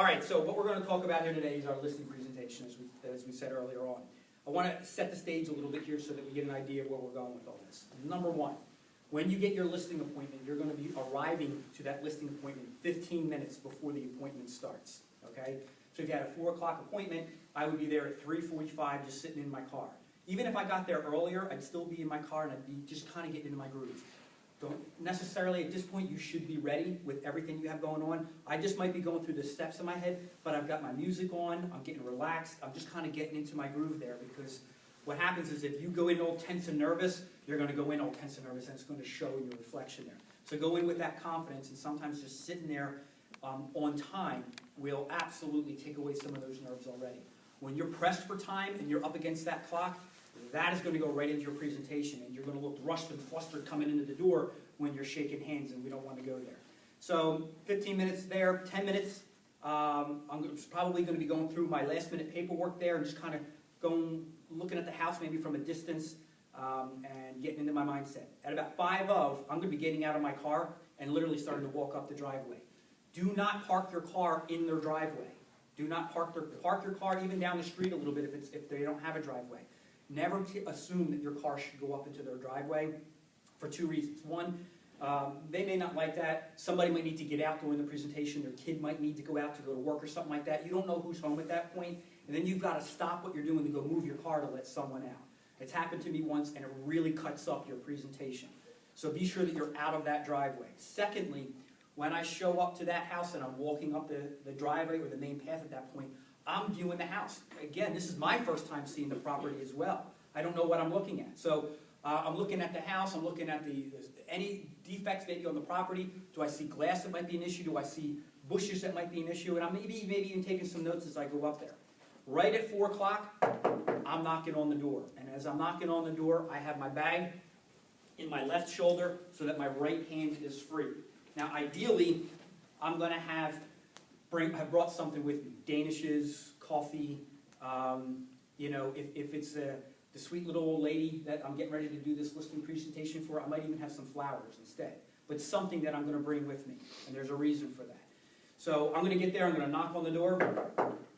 All right, so what we're going to talk about here today is our listing presentation, as we said earlier on. I want to set the stage a little bit here so that we get an idea of where we're going with all this. Number one, when you get your listing appointment, you're going to be arriving to that listing appointment 15 minutes before the appointment starts, okay? So if you had a 4 o'clock appointment, I would be there at 3:45 just sitting in my car. Even if I got there earlier, I'd still be in my car and I'd be just kind of getting into my groove. Don't necessarily, at this point, you should be ready with everything you have going on. I just might be going through the steps in my head, but I've got my music on, I'm getting relaxed, I'm just kind of getting into my groove there, because what happens is if you go in all tense and nervous, you're going to go in all tense and nervous, and it's going to show in your reflection there. So go in with that confidence, and sometimes just sitting there on time will absolutely take away some of those nerves already. When you're pressed for time and you're up against that clock, that is going to go right into your presentation, and you're going to look rushed and flustered coming into the door when you're shaking hands, and we don't want to go there. So 15 minutes there, 10 minutes, I'm probably going to be going through my last-minute paperwork there and just kind of looking at the house maybe from a distance and getting into my mindset. At about 5 of, I'm going to be getting out of my car and literally starting to walk up the driveway. Do not park your car in their driveway. Do not park your car even down the street a little bit if they don't have a driveway. Never assume that your car should go up into their driveway for 2 reasons. One, they may not like that. Somebody might need to get out during the presentation. Their kid might need to go out to go to work or something like that. You don't know who's home at that point, and then you've got to stop what you're doing to go move your car to let someone out. It's happened to me once, and it really cuts up your presentation. So be sure that you're out of that driveway. Secondly, when I show up to that house and I'm walking up the driveway or the main path at that point, I'm viewing the house. Again, this is my first time seeing the property as well. I don't know what I'm looking at. So I'm looking at the house, I'm looking at any defects maybe on the property. Do I see glass that might be an issue? Do I see bushes that might be an issue? And I'm maybe even taking some notes as I go up there. Right at 4 o'clock, I'm knocking on the door. And as I'm knocking on the door, I have my bag in my left shoulder so that my right hand is free. Now, ideally, I'm going to have brought something with me. Danishes, coffee, if it's the sweet little old lady that I'm getting ready to do this listing presentation for, I might even have some flowers instead. But something that I'm going to bring with me, and there's a reason for that. So I'm going to get there, I'm going to knock on the door.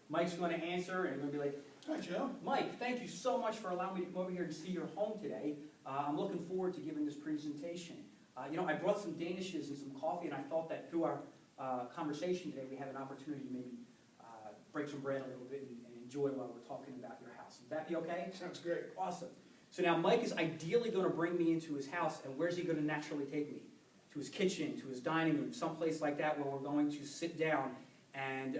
Mike's going to answer, and I'm going to be like, "Hi, Joe. Mike, thank you so much for allowing me to come over here to see your home today. I'm looking forward to giving this presentation. I brought some Danishes and some coffee, and I thought that through our conversation today, we have an opportunity to maybe break some bread a little bit and enjoy while we're talking about your house. Would that be okay?" Sounds great. Awesome. So now Mike is ideally going to bring me into his house, and where's he going to naturally take me? To his kitchen, to his dining room, someplace like that where we're going to sit down and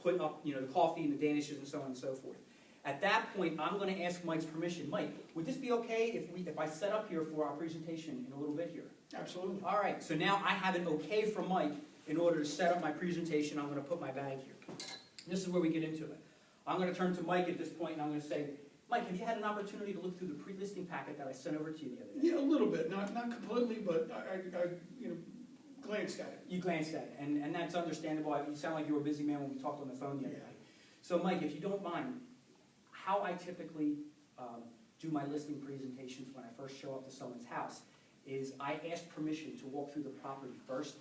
put up the coffee and the Danishes and so on and so forth. At that point, I'm going to ask Mike's permission. Mike, would this be okay if I set up here for our presentation in a little bit here? Absolutely. All right, so now I have an okay from Mike in order to set up my presentation. I'm going to put my bag here. This is where we get into it. I'm going to turn to Mike at this point, and I'm going to say, Mike, have you had an opportunity to look through the pre-listing packet that I sent over to you the other day? Yeah, a little bit, not completely, but I glanced at it. You glanced at it, and that's understandable. You sound like you were a busy man when we talked on the phone the other day. So, Mike, if you don't mind, how I typically do my listing presentations when I first show up to someone's house is I ask permission to walk through the property first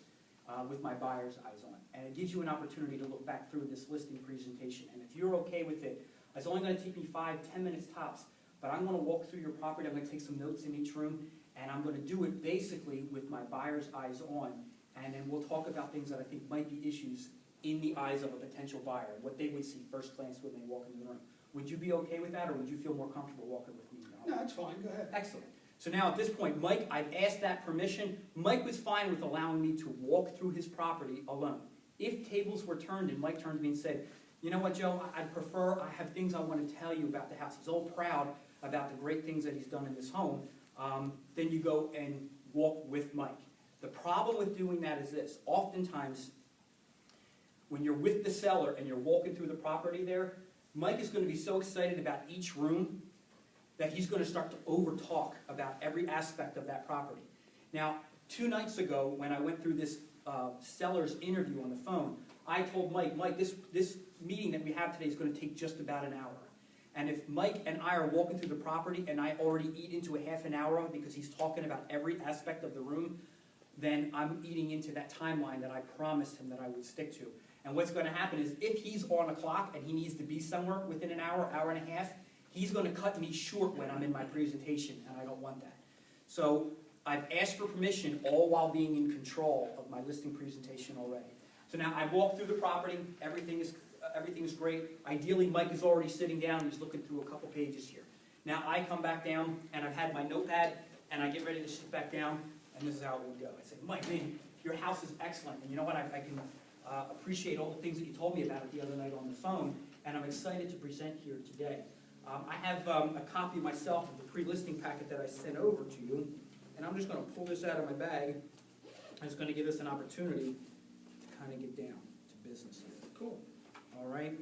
with my buyer's eyes on. And it gives you an opportunity to look back through this listing presentation. And if you're okay with it, it's only going to take me 5-10 minutes tops, but I'm going to walk through your property, I'm going to take some notes in each room, and I'm going to do it basically with my buyer's eyes on, and then we'll talk about things that I think might be issues in the eyes of a potential buyer, what they would see first glance when they walk into the room. Would you be okay with that, or would you feel more comfortable walking with me? No, that's fine. Go ahead. Excellent. So now at this point, Mike, I've asked that permission. Mike was fine with allowing me to walk through his property alone. If tables were turned and Mike turned to me and said, "You know what, Joe, I have things I want to tell you about the house." He's all proud about the great things that he's done in this home. Then you go and walk with Mike. The problem with doing that is this. Oftentimes, when you're with the seller and you're walking through the property there, Mike is going to be so excited about each room that he's going to start to over-talk about every aspect of that property. Now, 2 nights ago, when I went through this seller's interview on the phone, I told Mike, this meeting that we have today is going to take just about an hour. And if Mike and I are walking through the property and I already eat into a half an hour of it because he's talking about every aspect of the room, then I'm eating into that timeline that I promised him that I would stick to. And what's going to happen is if he's on a clock and he needs to be somewhere within an hour, hour and a half, he's going to cut me short when I'm in my presentation, and I don't want that. So I've asked for permission, all while being in control of my listing presentation already. So now I've walked through the property, everything is great. Ideally, Mike is already sitting down, he's looking through a couple pages here. Now I come back down, and I've had my notepad, and I get ready to sit back down, and this is how it would go. I say, Mike, man, your house is excellent, and you know what, I can appreciate all the things that you told me about it the other night on the phone, and I'm excited to present here today. I have a copy myself of the pre-listing packet that I sent over to you, and I'm just going to pull this out of my bag, and it's going to give us an opportunity to kind of get down to business here. Cool. All right?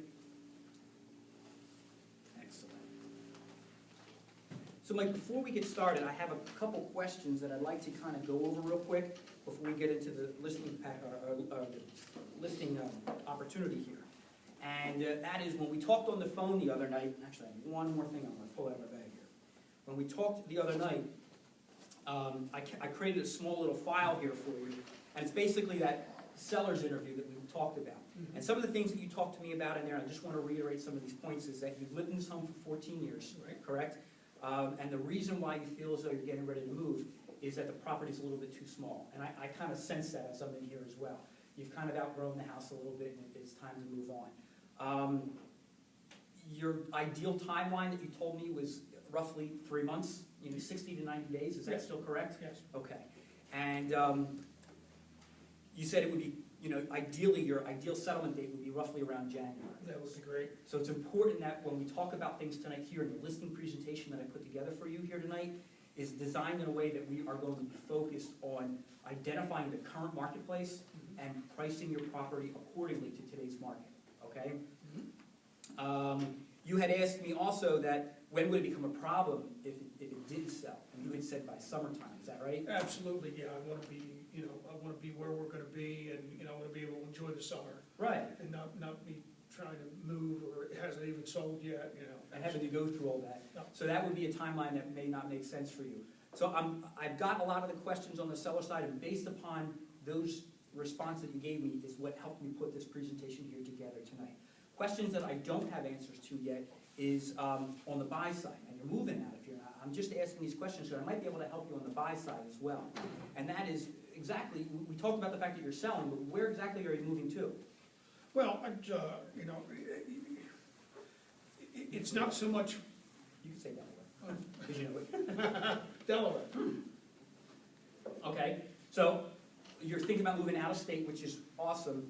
Excellent. So Mike, before we get started, I have a couple questions that I'd like to kind of go over real quick before we get into the listing opportunity here. And that is, when we talked on the phone the other night, actually I have one more thing I'm going to pull out of my bag here. When we talked the other night, I created a small little file here for you, and it's basically that seller's interview that we talked about. Mm-hmm. And some of the things that you talked to me about in there, I just want to reiterate some of these points, is that you've lived in this home for 14 years, Right. correct? And the reason why you feel as though you're getting ready to move is that the property's a little bit too small. And I kind of sense that as I'm in here as well. You've kind of outgrown the house a little bit, and it's time to move on. Your ideal timeline that you told me was roughly 3 months, 60 to 90 days, is that Yes. still correct? Yes. Okay. And you said it would be, ideally your ideal settlement date would be roughly around January. That would be great. So it's important that when we talk about things tonight here in the listing presentation that I put together for you here tonight, is designed in a way that we are going to be focused on identifying the current marketplace and pricing your property accordingly to today's market, okay? You had asked me also that when would it become a problem if it did sell? And you had said by summertime, is that right? Absolutely, yeah, I want to be, I want to be where we're going to be, and, I want to be able to enjoy the summer, Right. and not be trying to move, or it hasn't even sold yet, And having to go through all that. No. So that would be a timeline that may not make sense for you. So I've got a lot of the questions on the seller side, and based upon those response that you gave me is what helped me put this presentation here together tonight. Questions that I don't have answers to yet is on the buy side, and you're moving out if you're not. I'm just asking these questions so I might be able to help you on the buy side as well. And that is exactly, we talked about the fact that you're selling, but where exactly are you moving to? Well, it's not so much You can say Delaware, because you know it. Delaware. Okay, so you're thinking about moving out of state, which is awesome.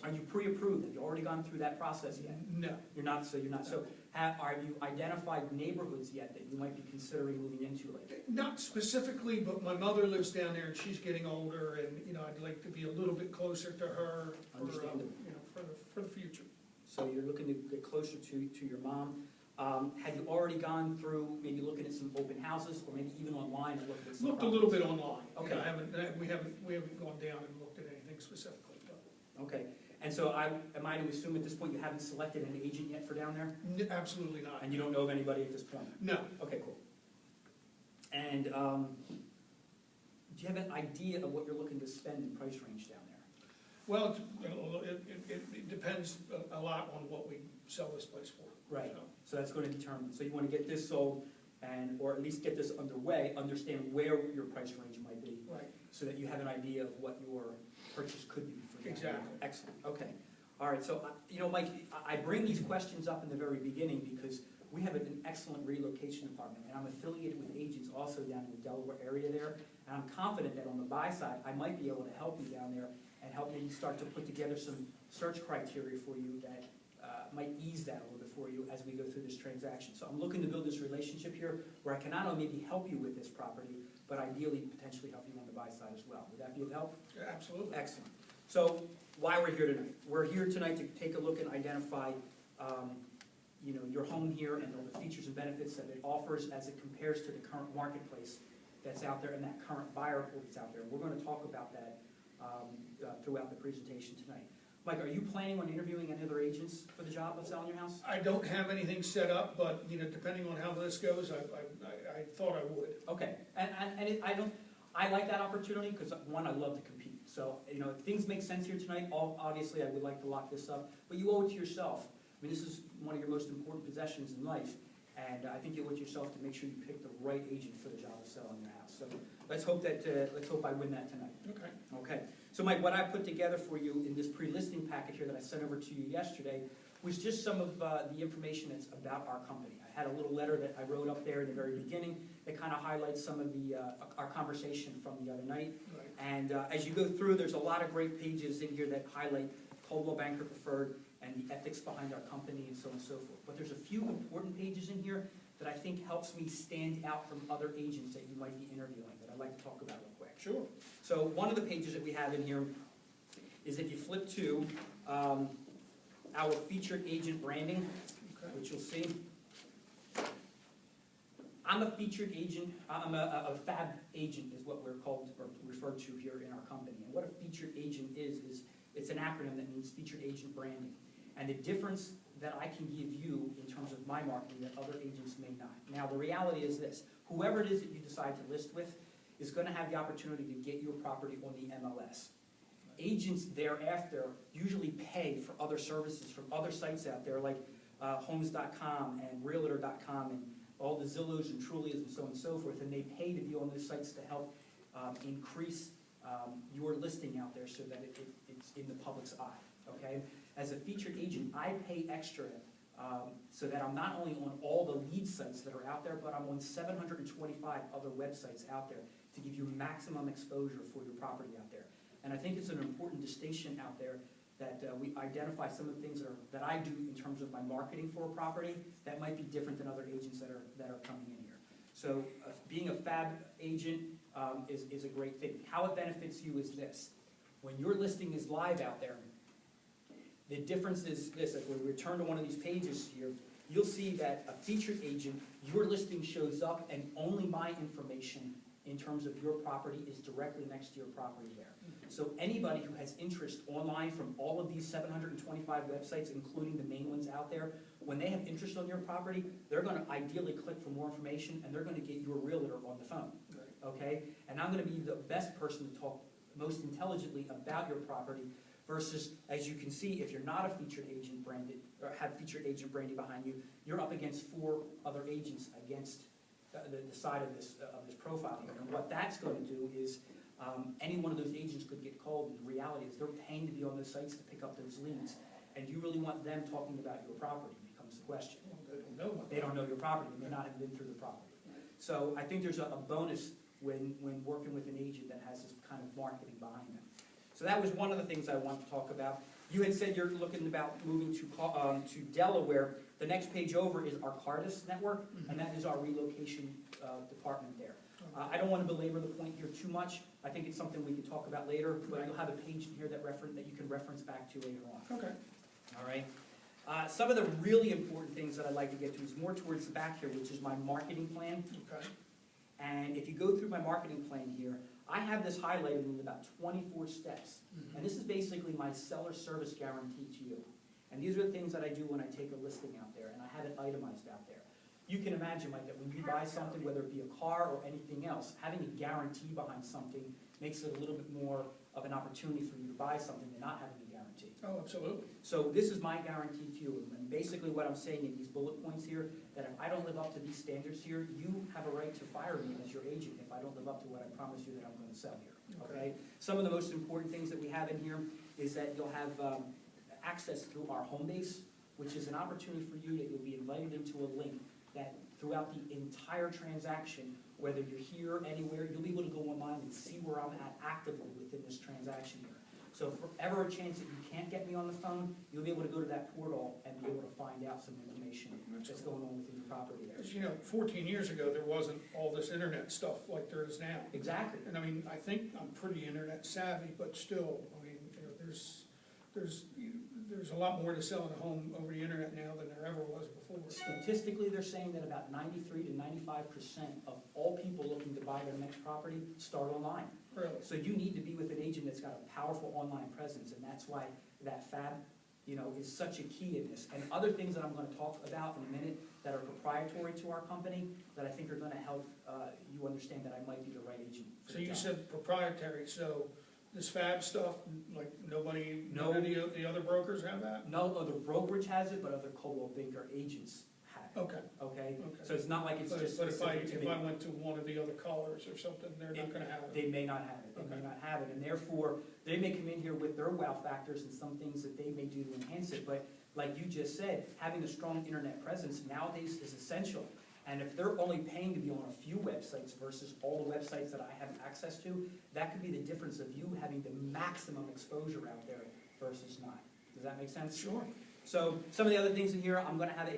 Are you pre-approved? Have you already gone through that process yet? No. You're not, so you're not. So are you identified neighborhoods yet that you might be considering moving into? Like, Not specifically, but my mother lives down there, and she's getting older, and, I'd like to be a little bit closer to her for, Understandable. for the future. so you're looking to get closer to your mom. Have you already gone through maybe looking at some open houses, or maybe even online and looking at some Looked a little properties? bit online. Okay. We haven't gone down and looked at anything specifically, but. Okay, and so am I to assume at this point you haven't selected an agent yet for down there? Absolutely not. And you don't know of anybody at this point? No. Okay, cool. And do you have an idea of what you're looking to spend in price range down there? Well, it depends a lot on what we sell this place for. Right, so that's going to determine, so you want to get this sold, or at least get this underway, understand where your price range might be, Right. so that you have an idea of what your purchase could be for that. Exactly. Excellent, okay. All right, so, Mike, I bring these questions up in the very beginning because we have an excellent relocation department, and I'm affiliated with agents also down in the Delaware area there, and I'm confident that on the buy side, I might be able to help you down there and help maybe start to put together some search criteria for you that might ease that a little bit for you as we go through this transaction. So I'm looking to build this relationship here where I can not only maybe help you with this property, but ideally potentially help you on the buy side as well. Would that be of help? Yeah, absolutely. Excellent. So why we're here tonight? We're here tonight to take a look and identify your home here and all the features and benefits that it offers as it compares to the current marketplace that's out there and that current buyer pool that's out there. We're going to talk about that throughout the presentation tonight. Mike, are you planning on interviewing any other agents for the job of selling your house? I don't have anything set up, but, depending on how this goes, I thought I would. Okay, and I like that opportunity because, one, I love to compete. So, if things make sense here tonight, obviously I would like to lock this up, but you owe it to yourself. I mean, this is one of your most important possessions in life, and I think you owe it to yourself to make sure you pick the right agent for the job of selling your house. So let's hope I win that tonight. Okay. Okay. So Mike, what I put together for you in this pre-listing packet here that I sent over to you yesterday was just some of the information that's about our company. I had a little letter that I wrote up there in the very beginning that kind of highlights some of our conversation from the other night. Right. And as you go through, there's a lot of great pages in here that highlight Coldwell Banker Preferred and the ethics behind our company and so on and so forth. But there's a few important pages in here that I think helps me stand out from other agents that you might be interviewing that I'd like to talk about real quick. Sure. So one of the pages that we have in here is if you flip to our featured agent branding, Okay. which you'll see. I'm a featured agent, I'm a FAB agent is what we're called or referred to here in our company. And what a featured agent is it's an acronym that means featured agent branding. And the difference that I can give you in terms of my marketing that other agents may not. Now the reality is this, whoever it is that you decide to list with is going to have the opportunity to get your property on the MLS. Agents thereafter usually pay for other services from other sites out there like homes.com and realtor.com and all the Zillows and Trulias and so on and so forth, and they pay to be on those sites to help increase your listing out there so that it's in the public's eye, okay? As a featured agent, I pay extra so that I'm not only on all the lead sites that are out there, but I'm on 725 other websites out there to give you maximum exposure for your property out there. And I think it's an important distinction out there that we identify some of the things that I do in terms of my marketing for a property that might be different than other agents that are coming in here. So being a FAB agent is a great thing. How it benefits you is this. When your listing is live out there, the difference is this. If we return to one of these pages here, you'll see that a featured agent, your listing shows up and only my information in terms of your property is directly next to your property there. So anybody who has interest online from all of these 725 websites, including the main ones out there, when they have interest on your property, they're going to ideally click for more information and they're going to get your realtor on the phone, okay? And I'm going to be the best person to talk most intelligently about your property versus, as you can see, if you're not a featured agent branded, or have featured agent branding behind you, you're up against 4 other agents against the side of this profile here. And what that's going to do is any one of those agents could get called, and the reality is they're paying to be on those sites to pick up those leads. And do you really want them talking about your property becomes the question. They don't know your property. They may not have been through the property. So I think there's a bonus when working with an agent that has this kind of marketing behind them. So that was one of the things I wanted to talk about. You had said you're looking about moving to Delaware. The next page over is our Cardis network, and that is our relocation department there. I don't want to belabor the point here too much. I think it's something we could talk about later, but you'll have a page in here that you can reference back to later on. Okay. All right. Some of the really important things that I'd like to get to is more towards the back here, which is my marketing plan. Okay. And if you go through my marketing plan here, I have this highlighted in about 24 steps. Mm-hmm. And this is basically my seller service guarantee to you. And these are the things that I do when I take a listing out there, and I have it itemized out there. You can imagine, Mike, that when you buy something, whether it be a car or anything else, having a guarantee behind something makes it a little bit more of an opportunity for you to buy something than not having a guarantee. Oh, absolutely. So this is my guarantee to you, and basically what I'm saying in these bullet points here, that if I don't live up to these standards here, you have a right to fire me as your agent if I don't live up to what I promise you that I'm going to sell here, okay? Some of the most important things that we have in here is that you'll have access through our home base, which is an opportunity for you that you'll be invited into a link that throughout the entire transaction, whether you're here, anywhere, you'll be able to go online and see where I'm at actively within this transaction here. So if ever a chance that you can't get me on the phone, you'll be able to go to that portal and be able to find out some information that's going on within your property there. As you know, 14 years ago, there wasn't all this internet stuff like there is now. Exactly. And I mean, I think I'm pretty internet savvy, but still, I mean, you know, there's a lot more to selling a home over the internet now than there ever was before. Statistically, they're saying that about 93 to 95% of all people looking to buy their next property start online. Really? So you need to be with an agent that's got a powerful online presence, and that's why that FAB, you know, is such a key in this. And other things that I'm going to talk about in a minute that are proprietary to our company that I think are going to help you understand that I might be the right agent. So you said proprietary, so this fab stuff, like nobody, No. none of the other brokers have that? No other brokerage has it, but other Coldwell Banker agents have it, Okay, okay? okay. So it's not like it's just But if I, specific to if me. I went to one of the other colors or something, they're not gonna have it? They may not have it, they may Okay. not have it, and therefore, they may come in here with their wow factors and some things that they may do to enhance it, but like you just said, having a strong internet presence nowadays is essential. And if they're only paying to be on a few websites versus all the websites that I have access to, that could be the difference of you having the maximum exposure out there versus not. Does that make sense? Sure. So some of the other things in here, I'm gonna have a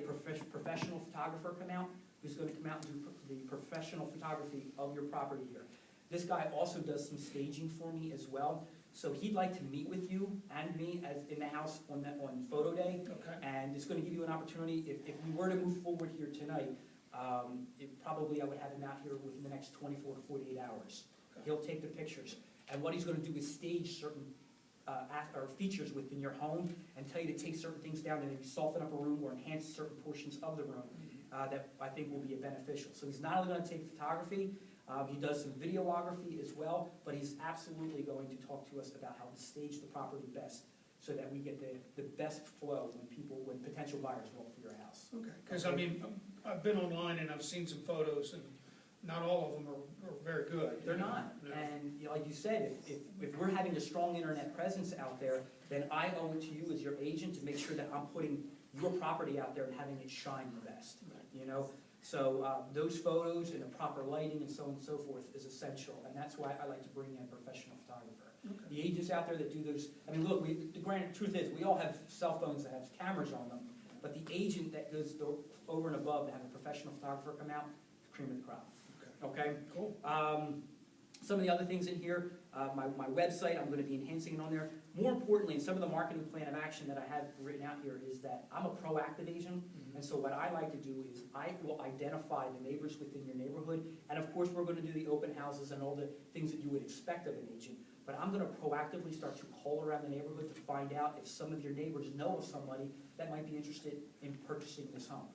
professional photographer come out, who's gonna come out and do the professional photography of your property here. This guy also does some staging for me as well, so he'd like to meet with you and me as in the house on photo day, Okay, and it's gonna give you an opportunity, if we were to move forward here tonight, I would have him out here within the next 24 to 48 hours. Okay. He'll take the pictures, and what he's gonna do is stage certain or features within your home and tell you to take certain things down and maybe soften up a room or enhance certain portions of the room that I think will be beneficial. So he's not only gonna take photography, he does some videography as well, but he's absolutely going to talk to us about how to stage the property best so that we get the best flow when potential buyers walk through your house. okay, because I mean, I've been online and I've seen some photos and not all of them are very good. They're not, No. and like you said, if we're having a strong internet presence out there, then I owe it to you as your agent to make sure that I'm putting your property out there and having it shine the best, you know? So those photos and the proper lighting and so on and so forth is essential, and that's why I like to bring in a professional photographer. Okay. The agents out there that do those, I mean, look, the grand truth is, we all have cell phones that have cameras on them, but the agent that goes over and above to have a professional photographer come out, cream of the crop. Okay? Cool. Some of the other things in here, my website, I'm going to be enhancing it on there. More importantly, some of the marketing plan of action that I have written out here is that I'm a proactive agent, and so what I like to do is I will identify the neighbors within your neighborhood, and of course, we're going to do the open houses and all the things that you would expect of an agent, but I'm going to proactively start to call around the neighborhood to find out if some of your neighbors know of somebody that might be interested in purchasing this home.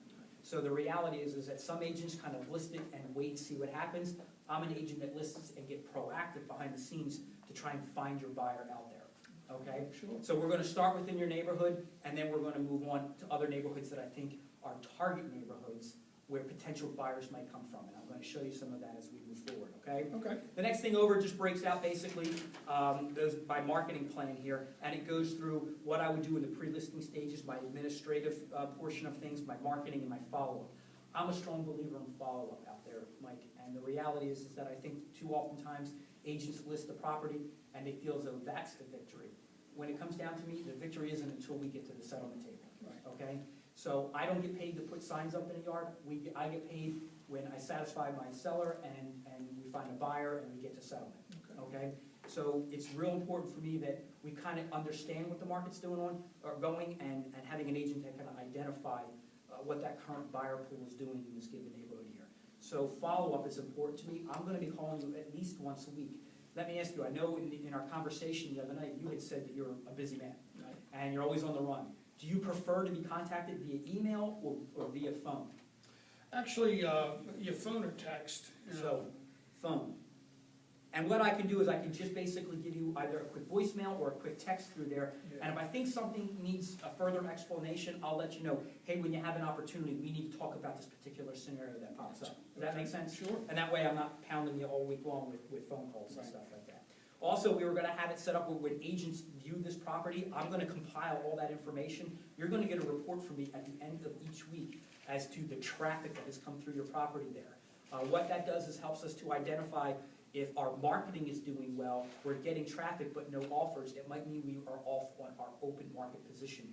So the reality is that some agents kind of list it and wait and see what happens. I'm an agent that lists and get proactive behind the scenes to try and find your buyer out there, okay? Sure. So we're gonna start within your neighborhood, and then we're gonna move on to other neighborhoods that I think are target neighborhoods where potential buyers might come from, and I'm gonna show you some of that as we move forward, okay? Okay, The next thing over just breaks out basically my marketing plan here, and it goes through what I would do in the pre-listing stages, my administrative portion of things, my marketing, and my follow-up. I'm a strong believer in follow-up out there, Mike, and the reality is that I think too oftentimes agents list the property and they feel as though that's the victory. When it comes down to me, the victory isn't until we get to the settlement table, right, okay? So I don't get paid to put signs up in a yard. I get paid when I satisfy my seller and we find a buyer and we get to settlement, okay. okay? So it's real important for me that we kind of understand what the market's going and having an agent that can identify what that current buyer pool is doing in this given neighborhood here. So follow-up is important to me. I'm gonna be calling you at least once a week. Let me ask you, I know in our conversation the other night, you had said that you're a busy man, Right. and you're always on the run. Do you prefer to be contacted via email or via phone? Actually, your phone or text, you know. So, phone. And what I can do is I can just basically give you either a quick voicemail or a quick text through there. Yeah. And if I think something needs a further explanation, I'll let you know, hey, when you have an opportunity, we need to talk about this particular scenario that pops up. Does that make sense? Sure. And that way I'm not pounding you all week long with phone calls and Right. stuff like that. Also, we were gonna have it set up where when agents view this property, I'm gonna compile all that information. You're gonna get a report from me at the end of each week as to the traffic that has come through your property there. What that does is helps us to identify if our marketing is doing well, we're getting traffic but no offers, it might mean we are off on our open market position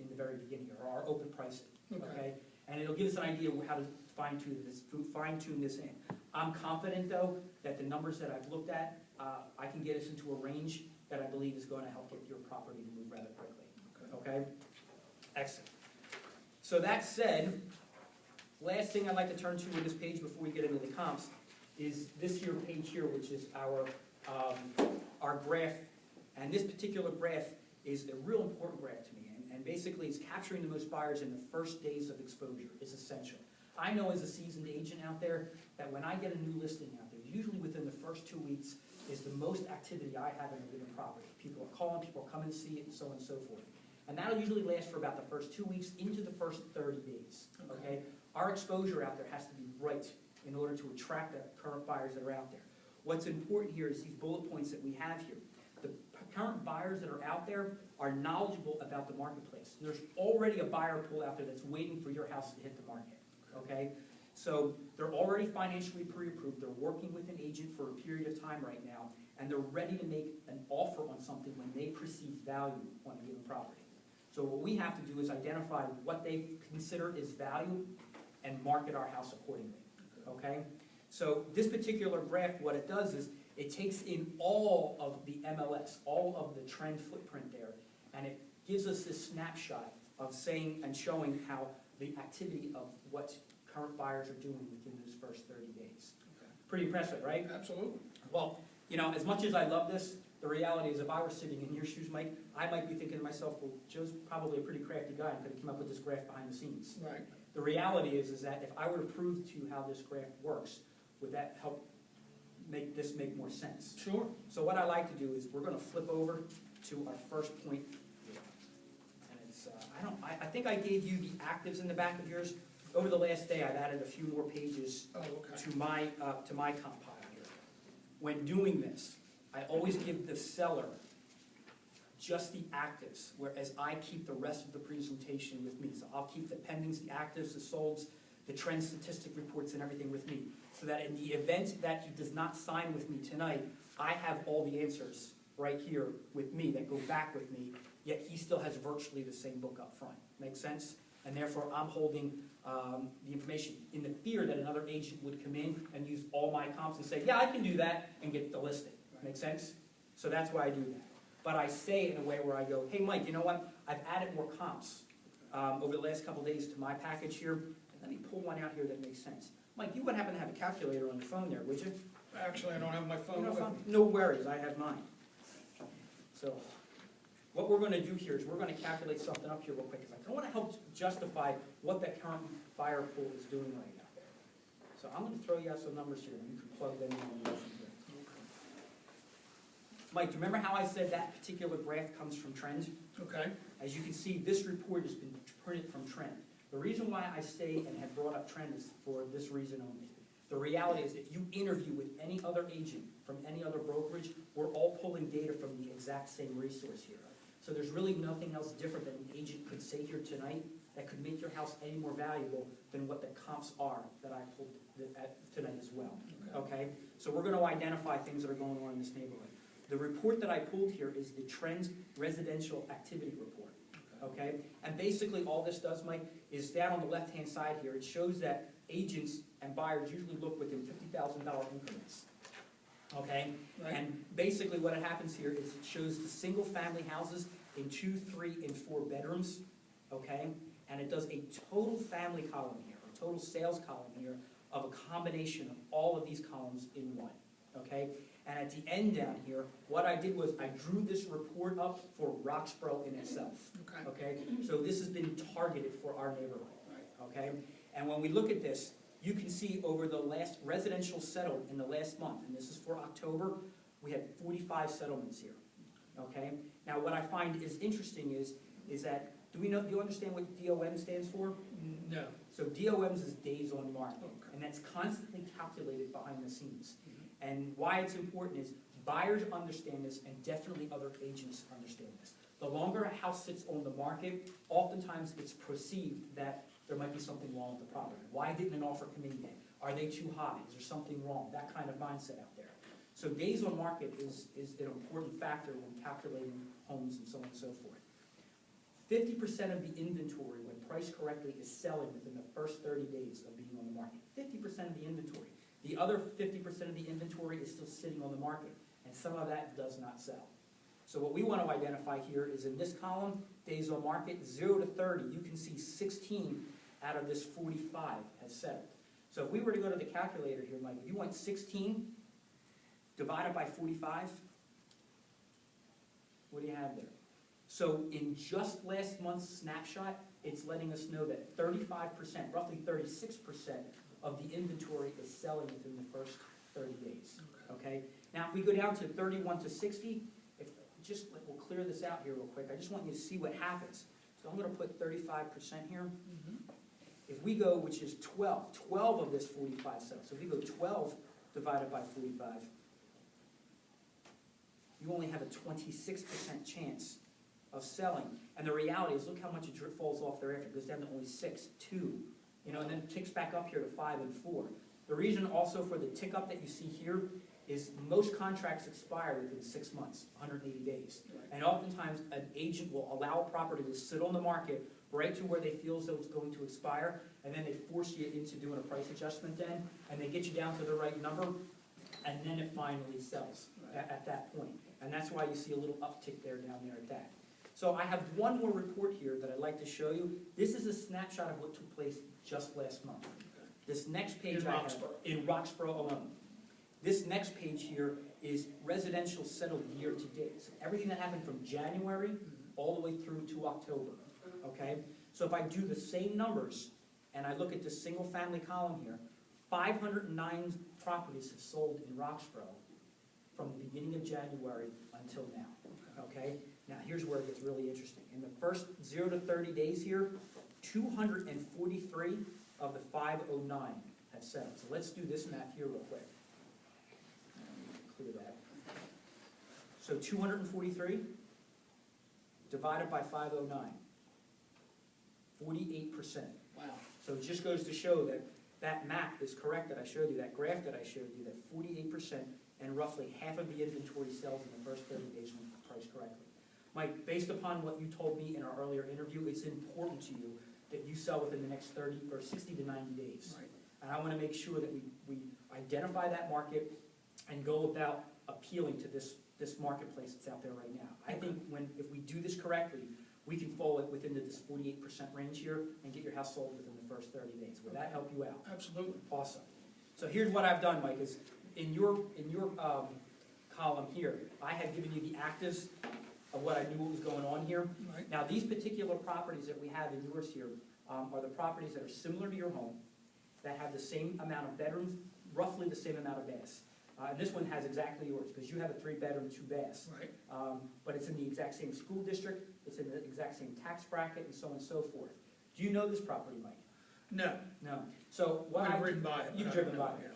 in the very beginning, or our open pricing, okay? And it'll give us an idea of how to fine tune this in. I'm confident though, that the numbers that I've looked at, I can get us into a range that I believe is gonna help get your property to move rather quickly, okay? Excellent. So that said, last thing I'd like to turn to with this page before we get into the comps is this here page here, which is our graph. And this particular graph is a real important graph to me. And basically, it's capturing the most buyers in the first days of exposure is essential. I know as a seasoned agent out there that when I get a new listing out there, usually within the first 2 weeks, is the most activity I have in a given property. People are calling, people are coming to see it, and so on and so forth. And that'll usually last for about the first 2 weeks into the first 30 days, okay? Our exposure out there has to be right in order to attract the current buyers that are out there. What's important here is these bullet points that we have here. The current buyers that are out there are knowledgeable about the marketplace. There's already a buyer pool out there that's waiting for your house to hit the market, okay? So they're already financially pre-approved, they're working with an agent for a period of time right now, and they're ready to make an offer on something when they perceive value on a given property. So what we have to do is identify what they consider is value and market our house accordingly, okay? So this particular graph, what it does is it takes in all of the MLS, all of the trend footprint there, and it gives us this snapshot of saying and showing how the activity of what current buyers are doing within those first 30 days. Okay. Pretty impressive, right? Absolutely. Well, you know, as much as I love this, the reality is if I were sitting in your shoes, Mike, I might be thinking to myself, well, Joe's probably a pretty crafty guy and could have come up with this graph behind the scenes. Right. The reality is that if I were to prove to you how this graph works, would that help make this make more sense? Sure. So what I like to do is we're going to flip over to our first point here. And it's, I think I gave you the actives in the back of yours. Over the last day, I've added a few more pages to my compile here. When doing this, I always give the seller just the actives, whereas I keep the rest of the presentation with me. So I'll keep the pendings, the actives, the solds, the trend statistic reports, and everything with me. So that in the event that he does not sign with me tonight, I have all the answers right here with me that go back with me, yet he still has virtually the same book up front. Make sense? And therefore, I'm holding the information in the fear that another agent would come in and use all my comps and say, yeah, I can do that, and get the listing. Make sense? So that's why I do that. But I say it in a way where I go, hey, Mike, you know what? I've added more comps over the last couple days to my package here. And let me pull one out here that makes sense. Mike, you wouldn't happen to have a calculator on your phone there, would you? Actually, I don't have my phone You know, with me. no worries, I have mine. So what we're going to do here is we're going to calculate something up here real quick, because I want to help justify what that current buyer pool is doing right now. So I'm going to throw you out some numbers here, and you can plug them in on the lesson here. Mike, do you remember how I said that particular graph comes from trend? Okay. As you can see, this report has been printed from trend. The reason why I say and have brought up trend is for this reason only. The reality is if you interview with any other agent from any other brokerage, we're all pulling data from the exact same resource here. So there's really nothing else different that an agent could say here tonight that could make your house any more valuable than what the comps are that I pulled tonight as well. Okay? So we're going to identify things that are going on in this neighborhood. The report that I pulled here is the Trends Residential Activity Report. Okay? And basically all this does, Mike, is down on the left-hand side here, it shows that agents and buyers usually look within $50,000 increments. Okay? Right. And basically what happens here is it shows the single-family houses in 2, 3, and 4 bedrooms. Okay? And it does a total family column here, a total sales column here, of a combination of all of these columns in one. Okay? And at the end down here, what I did was I drew this report up for Roxborough in itself. Okay? So this has been targeted for our neighborhood. Okay? And when we look at this, you can see over the last residential settled in the last month, and this is for October, we had 45 settlements here. Okay? Now what I find is interesting is that, do you understand what DOM stands for? No. So DOMs is days on market, Okay. and that's constantly calculated behind the scenes. And why it's important is buyers understand this, and definitely other agents understand this. The longer a house sits on the market, oftentimes it's perceived that there might be something wrong with the property. Why didn't an offer come in yet? Are they too high? Is there something wrong? That kind of mindset out there. So days on market is an important factor when calculating homes and so on and so forth. 50% of the inventory, when priced correctly, is selling within the first 30 days of being on the market. 50% of the inventory. The other 50% of the inventory is still sitting on the market, and some of that does not sell. So what we want to identify here is in this column, days on market, 0 to 30, you can see 16 out of this 45 has settled. So if we were to go to the calculator here, Mike, if you want 16 divided by 45, what do you have there? So in just last month's snapshot, it's letting us know that 35%, roughly 36% of the inventory is selling within the first 30 days. Okay? Now, if we go down to 31 to 60, we'll clear this out here real quick. I just want you to see what happens. So I'm going to put 35% here. If we go, which is 12 of this 45 sells. So if we go 12 divided by 45, you only have a 26% chance of selling. And the reality is, look how much it falls off thereafter. It goes down to only 6, 2, and then ticks back up here to 5 and 4. The reason also for the tick up that you see here is most contracts expire within 6 months, 180 days. And oftentimes, an agent will allow a property to sit on the market right to where they feel as though it's going to expire, and then they force you into doing a price adjustment then, and they get you down to the right number, and then it finally sells at that point. And that's why you see a little uptick there down there at that. So I have one more report here that I'd like to show you. This is a snapshot of what took place just last month. This next page in Roxborough alone. This next page here is residential settled year to date. So everything that happened from January all the way through to October. Okay? So if I do the same numbers and I look at this single family column here, 509 properties have sold in Roxborough from the beginning of January until now. Okay? Now here's where it gets really interesting. In the first 0 to 30 days here, 243 of the 509 have settled. So let's do this math here real quick. Clear that. So 243 divided by 509. 48%. Wow. So it just goes to show that that map is correct that I showed you, that graph that I showed you, that 48% and roughly half of the inventory sells in the first 30 days when priced correctly. Mike, based upon what you told me in our earlier interview, it's important to you that you sell within the next 30 or 60 to 90 days. Right. And I want to make sure that we identify that market and go about appealing to this marketplace that's out there right now. I think if we do this correctly, we can fall it within this 48% range here and get your house sold within the first 30 days. Would that help you out? Absolutely. Awesome. So here's what I've done, Mike, is in your column here, I had given you the actives of what I knew what was going on here. Right. Now, these particular properties that we have in yours here are the properties that are similar to your home, that have the same amount of bedrooms, roughly the same amount of baths. And this one has exactly yours, because you have a 3-bedroom, 2 baths. Right. But it's in the exact same school district, it's in the exact same tax bracket, and so on and so forth. Do you know this property, Mike? No. No. So what I've ridden by it. You've driven by it. Yeah.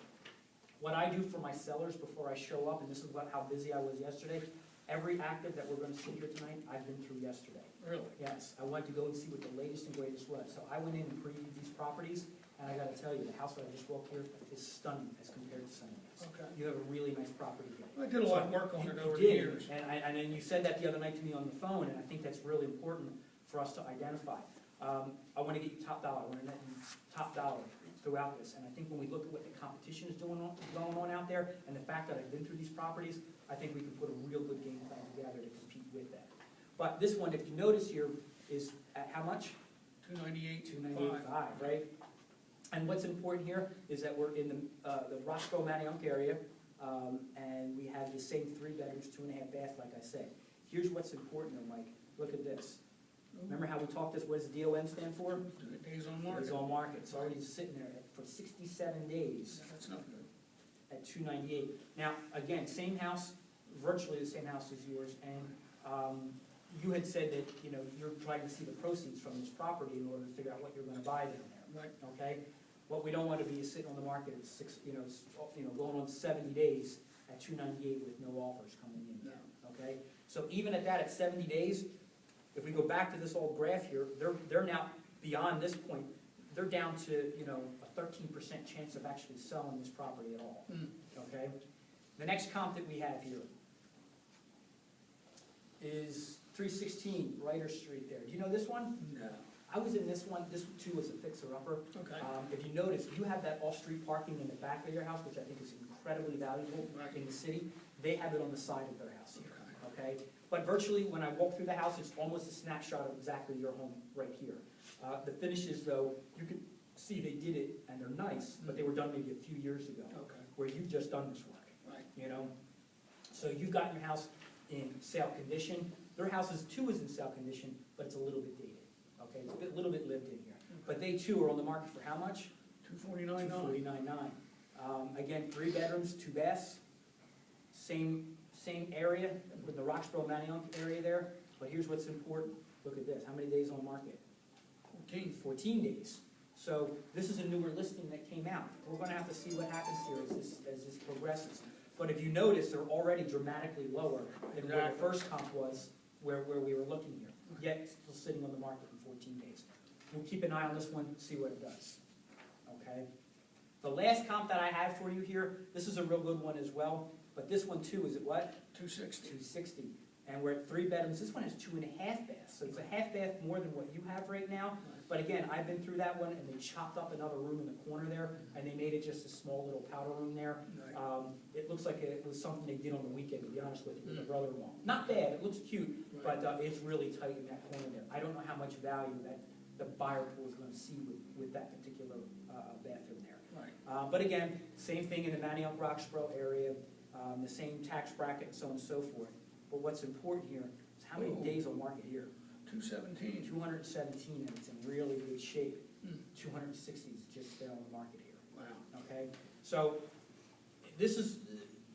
What I do for my sellers before I show up, and this is how busy I was yesterday, every active that we're going to see here tonight, I've been through yesterday. Really? Yes, I wanted to go and see what the latest and greatest was. So I went in and previewed these properties, and I got to tell you, the house that I just walked here is stunning as compared to some of these. Okay. You have a really nice property here. I did a lot of work on it over the You did, years. and then you said that the other night to me on the phone, and I think that's really important for us to identify. I want to get you top dollar. I want to net you top dollar throughout this. And I think when we look at what the competition is going on out there, and the fact that I've been through these properties, I think we can put a real good game plan together to compete with that. But this one, if you notice here, is at how much? 298.5. $298.5, right? And what's important here is that we're in the Roxborough Manayunk area, and we have the same 3 bedrooms, 2.5 bath, like I said. Here's what's important though, Mike. Look at this. Remember how we talked this, what does DOM stand for? Days on market. Days on market. It's already sitting there for 67 days Yeah, that's not good. at 298. Now, again, same house, virtually the same house as yours, and you had said that, you're trying to see the proceeds from this property in order to figure out what you're going to buy down there. Right. Okay? What we don't want to be is sitting on the market at going on 70 days at 298 with no offers coming in yet. Okay? So even at that, at 70 days, if we go back to this old graph here, they're now beyond this point. They're down to a 13% chance of actually selling this property at all. Okay? The next comp that we have here is 316 Ryder Street there. Do you know this one? No. I was in this one. This too was a fixer-upper. Okay. If you notice, you have that off-street parking in the back of your house, which I think is incredibly valuable in the city. They have it on the side of their house here. Okay? But virtually, when I walk through the house, it's almost a snapshot of exactly your home right here. The finishes, though, you can see they did it, and they're nice, but they were done maybe a few years ago. Okay. Where you've just done this work. Right. So you've got your house in sale condition. Their house too is in sale condition, but it's a little bit dated. Okay, it's a little bit lived in here. But they too are on the market for how much? $249.9. $249.9. Again, 3 bedrooms, 2 baths, same area, with the Roxborough Manayunk area there, but here's what's important. Look at this, how many days on market? 14 days. So this is a newer listing that came out. We're gonna have to see what happens here as this progresses. But if you notice, they're already dramatically lower than where the first comp was, where we were looking here, yet still sitting on the market in 14 days. We'll keep an eye on this one, see what it does, okay? The last comp that I have for you here, this is a real good one as well, but this one too, is at what? 260. 260. And we're at 3 bedrooms. This one has 2.5 baths, so it's a half bath more than what you have right now. But again, I've been through that one, and they chopped up another room in the corner there, and they made it just a small little powder room there. It looks like it was something they did on the weekend, to be honest with you, with the brother-in-law. Not bad, it looks cute, but it's really tight in that corner there. I don't know how much value that the buyer pool is going to see with that particular bathroom there. But again, same thing in the Manayunk Roxborough area, the same tax bracket and so on and so forth. But what's important here is how many days on market here? 217. 217, and it's in really good shape. 260 is just there on the market here. Wow. Okay, so this is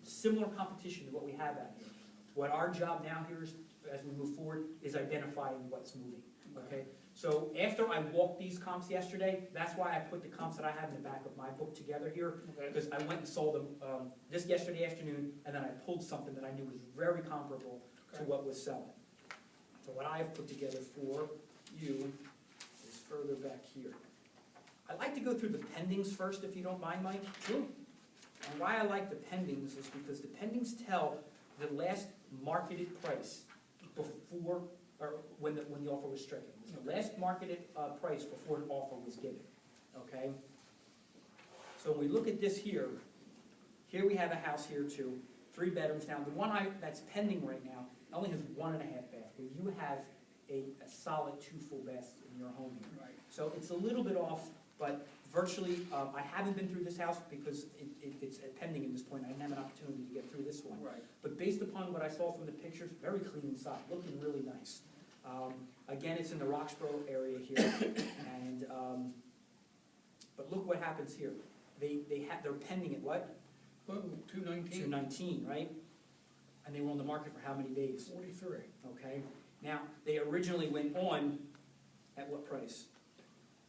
similar competition to what we have out here. What our job now here is, as we move forward, is identifying what's moving. Okay, so after I walked these comps yesterday, that's why I put the comps that I have in the back of my book together here, because I went and sold them this yesterday afternoon, and then I pulled something that I knew was very comparable to what was selling. So what I've put together for you is further back here. I'd like to go through the pendings first, if you don't mind, Mike. Sure. And why I like the pendings is because the pendings tell the last marketed price before, or when the offer was stricken. It's the last marketed price before an offer was given, okay? So when we look at this here we have a house here too, 3 bedrooms. Now, the one that's pending right now only has 1.5 baths, where you have a solid 2 full baths in your home here. Right. So it's a little bit off, but virtually, I haven't been through this house because it's pending at this point. I didn't have an opportunity to get through this one. Right. But based upon what I saw from the pictures, very clean inside, looking really nice. Again, it's in the Roxborough area here, and but look what happens here. They're pending at what? Whoa, 219. 219, right? And they were on the market for how many days? 43. Okay. Now they originally went on at what price?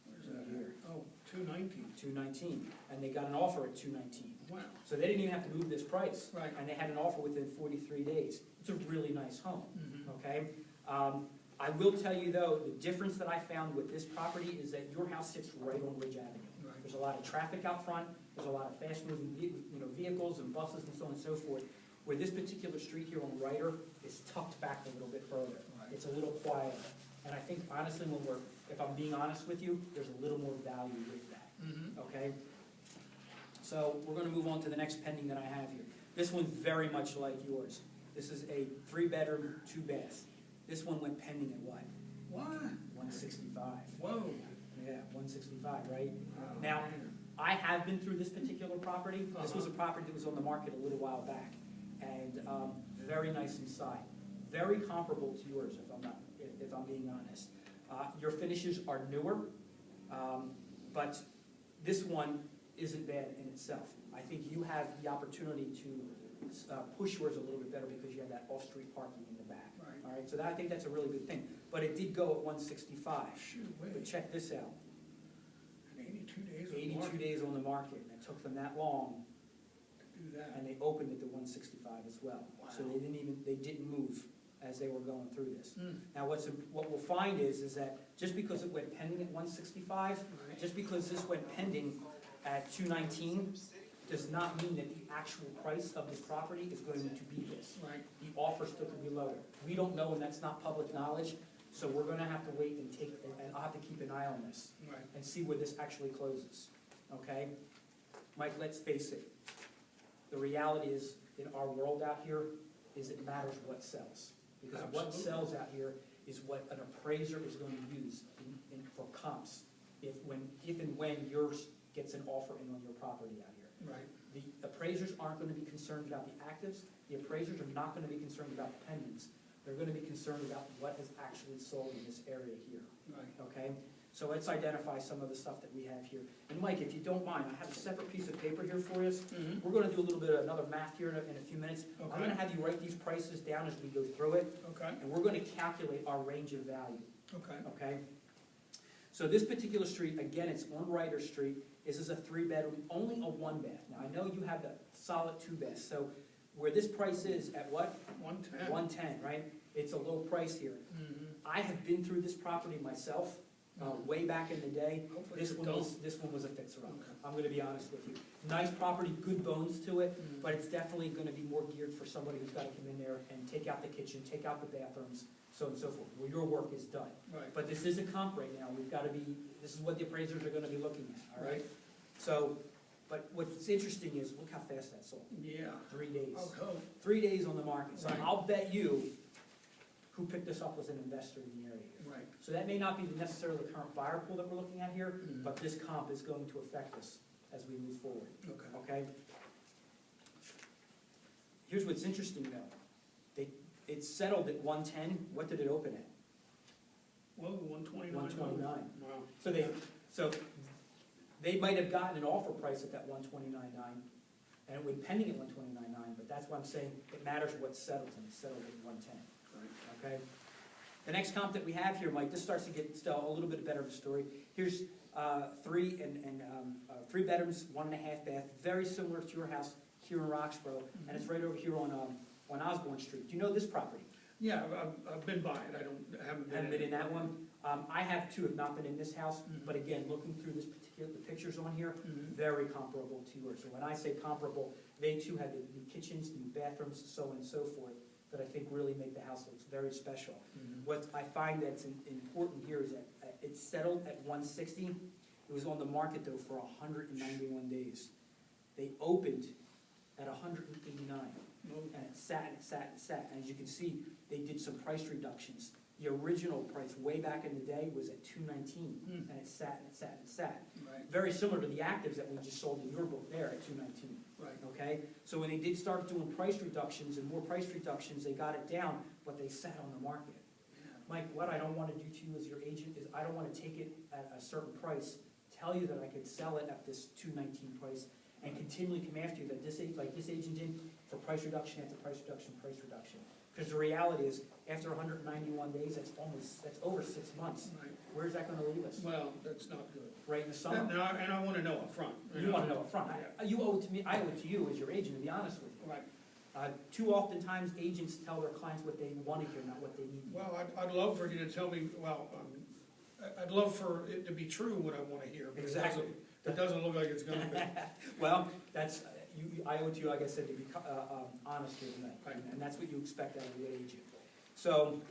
Where's that here? Oh, 219. 219, and they got an offer at 219. Wow. So they didn't even have to move this price. Right. And they had an offer within 43 days. It's a really nice home. Okay. I will tell you though, the difference that I found with this property is that your house sits right on Ridge Avenue. Right. There's a lot of traffic out front. There's a lot of fast-moving vehicles and buses and so on and so forth. Where this particular street here on Ryder is tucked back a little bit further. Right. It's a little quieter. And I think honestly, if I'm being honest with you, there's a little more value with that. Okay? So we're going to move on to the next pending that I have here. This one's very much like yours. This is a 3-bedroom, 2 baths. This one went pending at what? What? 165. Whoa. Yeah, 165, right? Now, I have been through this particular property. This was a property that was on the market a little while back, and very nice inside. Very comparable to yours, if I'm being honest. Your finishes are newer, but this one isn't bad in itself. I think you have the opportunity to push yours a little bit better because you have that off-street parking in the back. Right. All right, so I think that's a really good thing. But it did go at 165. Shoot, wait. But check this out. 82 days. 82 days on the market, and it took them that long, to do that. and they opened at the 165 as well. Wow. So they didn't move as they were going through this. Now, what we'll find is that just because it went pending at 165, Right. just because this went pending at 219, does not mean that the actual price of this property is going to be this. Right. The offer still could be lower. We don't know, and that's not public knowledge, so we're gonna have to wait and I'll have to keep an eye on this Right. and see where this actually closes, okay? Mike, let's face it, the reality is, in our world out here, is it matters what sells. Because what Absolutely. sells out here is what an appraiser is going to use for comps, if and when yours gets an offer in on your property out here. Right. The appraisers aren't going to be concerned about the actives. The appraisers are not going to be concerned about the pendings. They're going to be concerned about what is actually sold in this area here. Right. Okay? So let's identify some of the stuff that we have here. And Mike, if you don't mind, I have a separate piece of paper here for you. Mhm. We're gonna do a little bit of another math here in a few minutes. I'm Okay. gonna have you write these prices down as we go through it, Okay, and we're gonna calculate our range of value, okay, okay? So this particular street, again, it's on Ryder Street. This is a 3-bedroom, only a 1-bath. Now, I know you have the solid 2-bath, so where this price is at what? 110. 110, right? It's a low price here. Mhm. I have been through this property myself, way back in the day. Hopefully This it's one dull. was a fixer-upper. Okay. I'm gonna be honest with you. Nice property, good bones to it, Mhm. but it's definitely gonna be more geared for somebody who's gotta come in there and take out the kitchen, take out the bathrooms, so on and so forth, where your work is done. Right, But this is a comp right now, we've gotta be, this is what the appraisers are gonna be looking at, all right? Right. So, but what's interesting is, look how fast that sold, yeah, 3 days. I would hope. 3 days on the market, so Right. I'll bet you who picked this up was an investor in the area here. Right. So that may not be necessarily the current buyer pool that we're looking at here, Mhm. but this comp is going to affect us as we move forward, Okay. okay? Here's what's interesting though. It settled at 110, what did it open at? Whoa, 129. 129. Wow. So they might have gotten an offer price at that 129.9, and it would be pending at 129.9, but that's why I'm saying it matters what settles, and it settled at 110, Right. okay? The next comp that we have here, Mike, this starts to get still a little bit better of a story. Here's 3 bedrooms, 1.5 bath, very similar to your house here in Roxborough, and it's right over here on Osborne Street. Do you know this property? Yeah, I've been by it, haven't Haven't been in that one? I have too, have not been in this house, Mhm. but again, looking through the pictures on here, Mhm. very comparable to yours. So when I say comparable, they too have the new kitchens, new bathrooms, so on and so forth, that I think really make the house look very special. Mhm. What I find that's important here is that it settled at 160. It was on the market though for 191 days. They opened at 189. Oh, And it sat and it sat and sat. And as you can see, they did some price reductions. The original price way back in the day was at 219, Hmm. and it sat and it sat and sat. Right, Very similar to the actives that we just sold in your book there at 219, right. okay? So when they did start doing price reductions and more price reductions, they got it down, but they sat on the market. Yeah. Mike, what I don't want to do to you as your agent is I don't want to take it at a certain price, tell you that I could sell it at this 219 price, and continually come after you, that this, like this agent did, for price reduction after price reduction, price reduction. Because the reality is, after 191 days, that's over 6 months. Right. Where's that gonna leave us? Well, that's not good. Right in the summer? And I wanna know up front. You wanna know up front. You owe it to me, I owe it to you as your agent, to be honest with you. Right. Too oftentimes, agents tell their clients what they wanna hear, not what they need. Well, I'd love for you to tell me, I'd love for it to be true what I wanna hear. But Exactly. It doesn't look like it's gonna be. Well, that's, I owe it to you, like I said, to be honest here tonight, Right. and that's what you expect out of a good agent. So,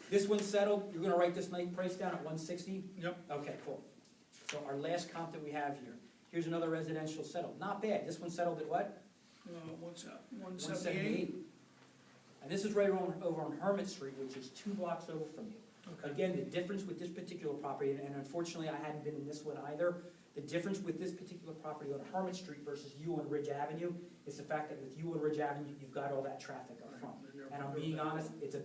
this one's settled, you're gonna write this night price down at 160? Yep. Okay, cool. So our last comp that we have here, here's another residential settled, not bad, this one settled at what? What's that, 178? And this is right over on Hermit Street, which is 2 blocks over from you. Okay. Again, the difference with this particular property, and unfortunately I hadn't been in this one either, the difference with this particular property on Hermit Street versus you on Ridge Avenue is the fact that with you on Ridge Avenue, you've got all that traffic up front. And I'm being honest, it's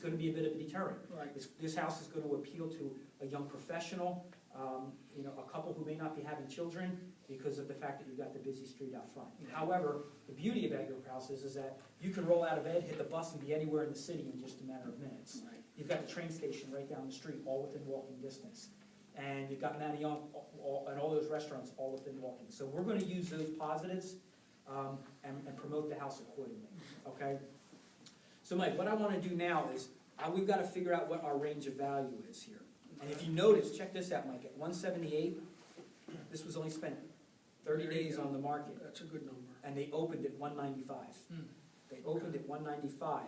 gonna be a bit of a deterrent. Right. This house is gonna appeal to a young professional, a couple who may not be having children because of the fact that you've got the busy street out front. However, the beauty about your house is that you can roll out of bed, hit the bus, and be anywhere in the city in just a matter of minutes. Right. You've got the train station right down the street, all within walking distance. And you've got Manayunk and all those restaurants all within walking. So we're gonna use those positives and promote the house accordingly, okay? So Mike, what I wanna do now is, we've gotta figure out what our range of value is here. And if you notice, check this out, Mike, at 178, this was only spent 30 There you days go. on the market, That's a good number. and they opened at 195. They opened at 195,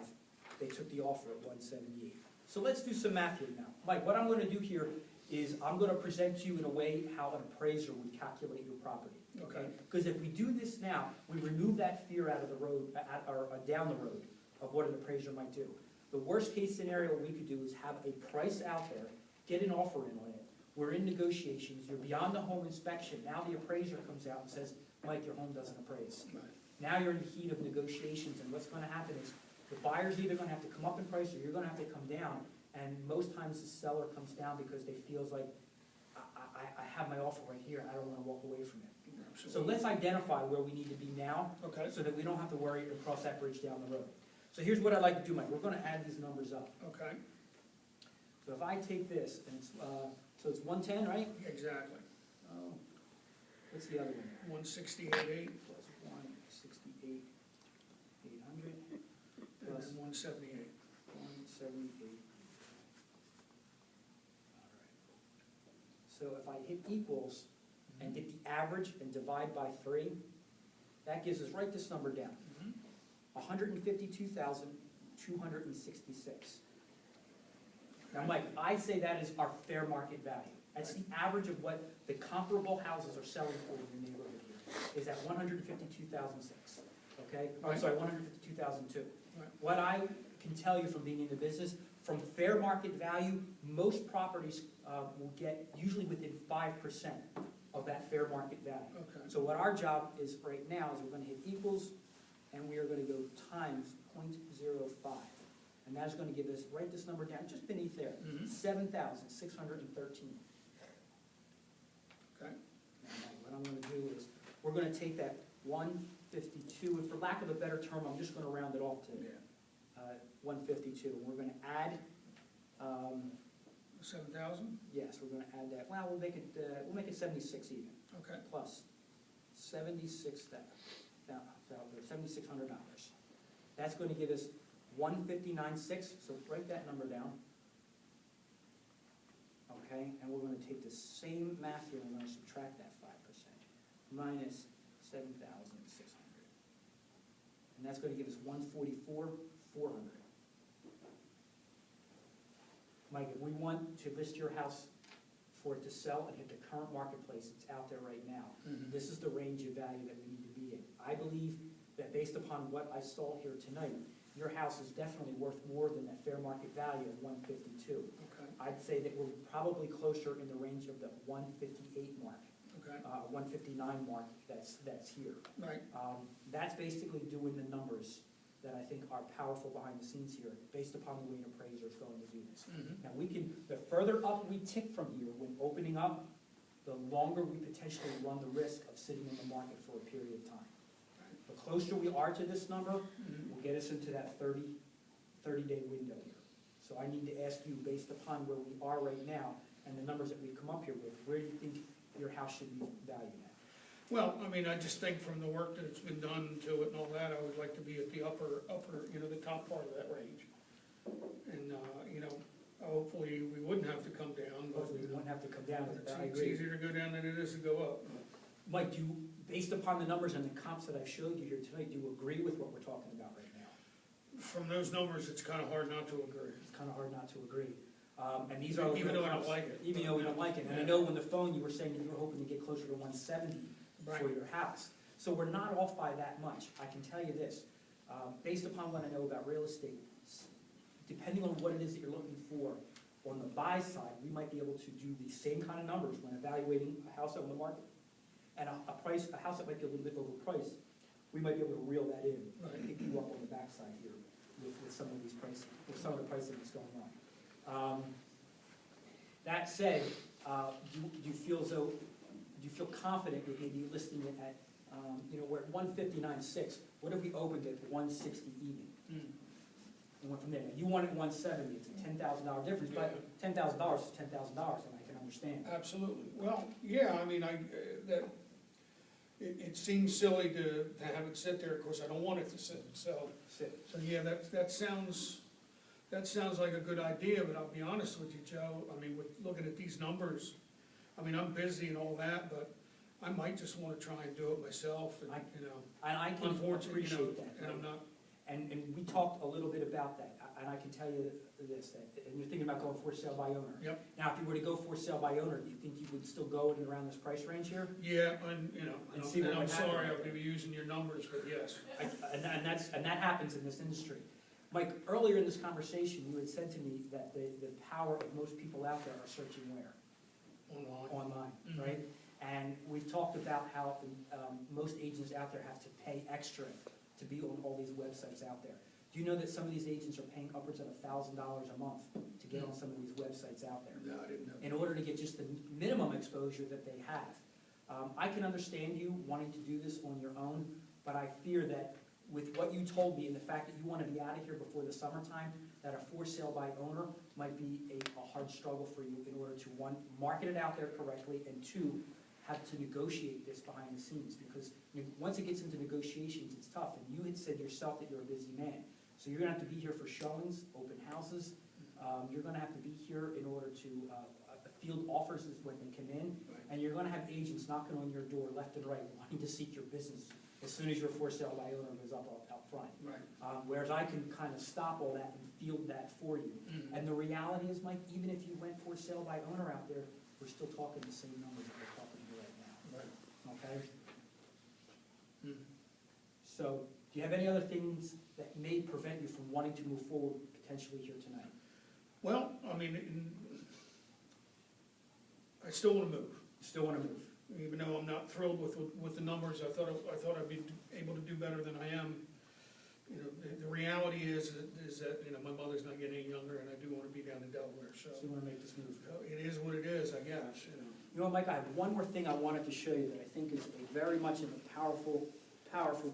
they took the offer at 178. So let's do some math here now. Mike, what I'm gonna do here is I'm gonna present you in a way how an appraiser would calculate your property. Okay. Because if we do this now, we remove that fear out of the road, or down the road, of what an appraiser might do. The worst case scenario we could do is have a price out there, get an offer in on it. We're in negotiations, you're beyond the home inspection, now the appraiser comes out and says, Mike, your home doesn't appraise. Right. Now you're in the heat of negotiations, and what's gonna happen is, the buyer's either gonna have to come up in price, or you're gonna have to come down, and most times the seller comes down because they feels like I have my offer right here, I don't wanna walk away from it. So Absolutely. let's identify where we need to be now, Okay, so that we don't have to worry or cross that bridge down the road. So here's what I'd like to do, Mike, we're gonna add these numbers up. okay, So if I take this, and it's, so it's 110, right? exactly. Oh, what's the other one? 168.8 Plus 168,800 and plus then 178. 178. All right. So if I hit equals and get the average and divide by 3, that gives us, write this number down, Mhm. 152,266. Now, Mike, I say that is our fair market value. That's the average of what the comparable houses are selling for in the neighborhood here, is at 152,006, okay? I'm Right. sorry, 152,002. Right. What I can tell you from being in the business, from fair market value, most properties will get usually within 5% of that fair market value. Okay, So what our job is right now is we're gonna hit equals, and we are gonna go times 0.05. And that's gonna give us, write this number down, just beneath there, Mhm. 7,613. okay, Now, what I'm gonna do is, we're gonna take that 152, and for lack of a better term, I'm just gonna round it off to yeah. 152. And we're gonna add, 7,000, yes, we're gonna add that, well, we'll make it 76 even, okay, plus $7,600. That's gonna give us 159.6, so write that number down. Okay, and we're gonna take the same math here, and we're gonna subtract that 5%, minus 7,600. And that's gonna give us 144,400. Mike, if we want to list your house for it to sell and hit the current marketplace that's out there right now, Mhm. this is the range of value that we need to be in. I believe that based upon what I saw here tonight, your house is definitely worth more than that fair market value of 152. okay, I'd say that we're probably closer in the range of the 158 mark, okay, 159 mark that's here. right, That's basically doing the numbers that I think are powerful behind the scenes here, based upon the way an appraiser is going to do this. Mhm. Now, the further up we tick from here, when opening up, the longer we potentially run the risk of sitting in the market for a period of time. The closer we are to this number, Mhm. will get us into that 30-day window here. So I need to ask you, based upon where we are right now, and the numbers that we've come up here with, where do you think your house should be valued at? Well, I mean, I just think from the work that's been done to it and all that, I would like to be at the upper, the top part of that range. And, hopefully we wouldn't have to come down, but Hopefully, we wouldn't have to come down with it, I it's agree. easier to go down than it is to go up. Mike, based upon the numbers and the comps that I've showed you here tonight, do you agree with what we're talking about right now? From those numbers, it's kind of hard not to agree. It's kind of hard not to agree. And these are. Even though I don't comps, like it. Even though we don't like it. And I know on the phone, you were saying that you were hoping to get closer to 170 for Right. your house. So we're not off by that much. I can tell you this, based upon what I know about real estate, depending on what it is that you're looking for, on the buy side, we might be able to do the same kind of numbers when evaluating a house on the market. And a house that might be a little bit overpriced, we might be able to reel that in, Right. and pick you up on the backside here with some of these prices, with some of the pricing that's going on. That said, do you feel confident with maybe listing it at, we're at 159.6, what if we opened it at 160 even? And went from there. Now, you want it 170, it's a $10,000 difference, but $10,000 is $10,000, and I can understand. Absolutely. Well, yeah, I mean, it seems silly to have it sit there. Of course, I don't want it to sit, so yeah, that sounds like a good idea, but I'll be honest with you, Joe, I mean, with looking at these numbers, I mean, I'm busy and all that, but I might just wanna try and do it myself, and, And I can unfortunately, appreciate that. and I'm not, And we talked a little bit about that, and I can tell you this, that, and you're thinking about going for sale by owner. yep, Now, if you were to go for sale by owner, do you think you would still go in and around this price range here? yeah, and, And see what I'm would happen. sorry, I'll be using your numbers, but yes. And that happens in this industry. Mike, earlier in this conversation, you had said to me that the power of most people out there are searching where? Online, Mhm. right? And we've talked about how most agents out there have to pay extra to be on all these websites out there. Do you know that some of these agents are paying upwards of $1,000 a month to get on some of these websites out there? No, I didn't know. In order to get just the minimum exposure that they have. I can understand you wanting to do this on your own, but I fear that with what you told me and the fact that you want to be out of here before the summertime, that a for sale by owner might be a hard struggle for you in order to, one, market it out there correctly, and two, have to negotiate this behind the scenes, because once it gets into negotiations, it's tough. And you had said yourself that you're a busy man. So you're gonna have to be here for showings, open houses. You're gonna have to be here in order to, field offers is when they come in. Right. And you're gonna have agents knocking on your door left and right, wanting to seek your business as soon as your for sale by owner goes up out front. Right. Whereas I can kind of stop all that and field that for you. And the reality is, Mike, even if you went for sale by owner out there, we're still talking the same numbers that we're talking here right now. Right. Okay? So, do you have any other things that may prevent you from wanting to move forward potentially here tonight? Well, I mean, I still want to move. Still want to move? Even though I'm not thrilled with the numbers, I thought I'd be able to do better than I am. You know, the reality is that, you know, my mother's not getting any younger, and I do want to be down in Delaware, so. So you want to make this move? It is what it is, I guess, you know. You know, Mike, I have one more thing I wanted to show you that I think is a very much of a powerful